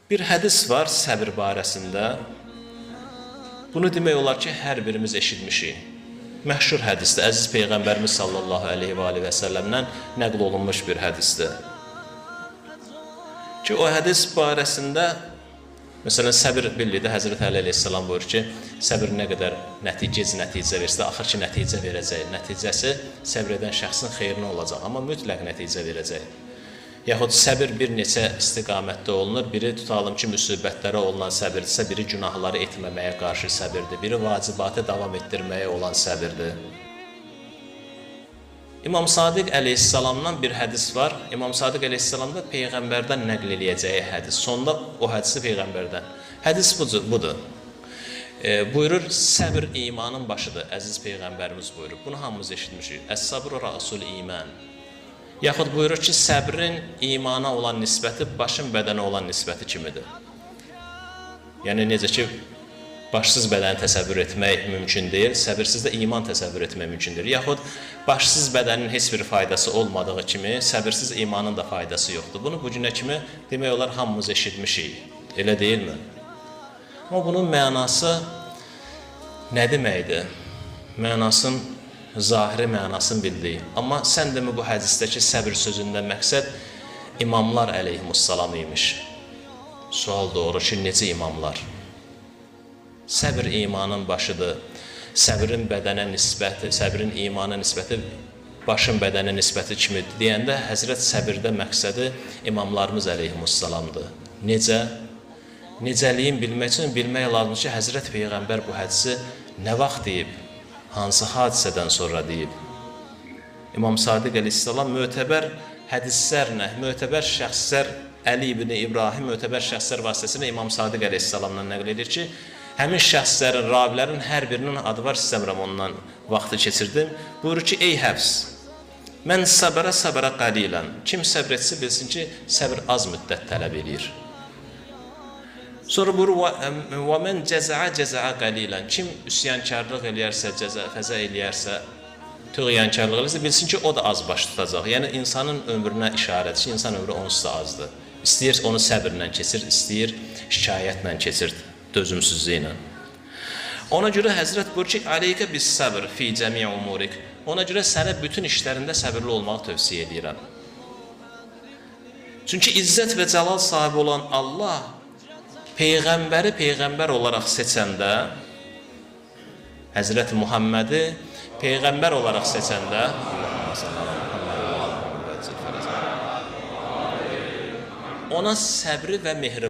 Bir hədis var səbir barəsində. Bunu demək olar ki, hər birimiz eşitmişik. Məşhur hədisdir, əziz Peyğəmbərimiz sallallahu aleyhi və səlləmdən nəql olunmuş bir hədisdir. Ki, o hədis barəsində, məsələn, səbir birlikdə Həzrət Əli əleyhissalam buyurur ki, səbir nə qədər nəticə versə, axır ki, nəticə verəcək. Nəticəsi səbir edən şəxsin xeyrinə olacaq, amma mütləq nəticə verəcək. Yaxud səbir bir neçə istiqamətdə olunur. Biri tutalım ki, müsibətlərə olan səbirdirsə, biri günahları etməməyə qarşı səbirdir, biri vacibatı davam etdirməyə olan səbirdir. İmam Sadiq əleyhissalamdan bir hədis var. İmam Sadiq əleyhissalam da Peyğəmbərdən nəql eləyəcəyi hədis. Sonda o hədisi Peyğəmbərdən. Hədis budur. Buyurur, səbir imanın başıdır. Əziz Peyğəmbərimiz buyurur. Bunu hamımız eşitmişik. Əs-sabru rəsul iman. Yaxud buyurur ki, səbrin imana olan nisbəti başın bədənə olan nisbəti kimidir. Yəni, necə ki, başsız bədəni təsəvvür etmək mümkün deyil, səbirsiz də iman təsəvvür etmək mümkündür. Yaxud, başsız bədənin heç bir faydası olmadığı kimi, səbirsiz imanın da faydası yoxdur. Bunu bu günə kimi demək olar hamımız eşitmişik. Elə deyilmi? Amma bunun mənası nə deməkdir? Mənasın zahiri mənasını bildik. Amma sən demə bu hədisdəki səbir sözündən məqsəd imamlar əleyhimussalam imiş. Sual doğru ki, necə imamlar? Səbir imanın başıdır. Səbrin bədənə nisbəti, səbrin imana nisbəti başın bədənə nisbəti kimi deyəndə Həzrət səbirdə məqsədi imamlarımız əleyhimussalamdır. Necə? Necəliyin bilmək üçün bilmək lazımdır ki, Həzrət Peyğəmbər bu hədisi nə vaxt deyib? Hansı hadisədən sonra deyib? İmam Sadiq əleyhissalam mötəbər hədislərlə, mötəbər şəxslər, Əli ibn İbrahim mötəbər şəxslər vasitəsilə İmam Sadiq əleyhissalamdan nəql edir ki, həmin şəxslərin, ravilərin hər birinin adı var, istəmirəm ondan vaxtı keçirdim. Buyurur ki, ey həfs, mən səbərə qalilən, kim səbr etsə bilsin ki, səbr az müddət tələb edir. Sonra buyurur, və mən cəzaə qalilən, kim üsyankarlıq eləyərsə, fəzə eləyərsə, tüğyankarlıq eləyərsə, bilsin ki, o da az baş tutacaq. Yəni, insanın ömrünə işarədir ki, insan ömrü onsuz da azdır. İstəyir onu səbirlə keçir, istəyir şikayətlə keçir, dözümsüzlüklə. Ona görə Həzrət buyurur ki, aleykə bis səbr fi cəmi umurik. Ona görə sənə bütün işlərində səbirli olmağı tövsiyə edirəm. Çünki izzət və cəlal sahibi olan Allah Peyğəmbəri Peyğəmbər olaraq seçəndə, Həzrət Muhammədi Peyğəmbər olaraq seçəndə, ona səbri və mehri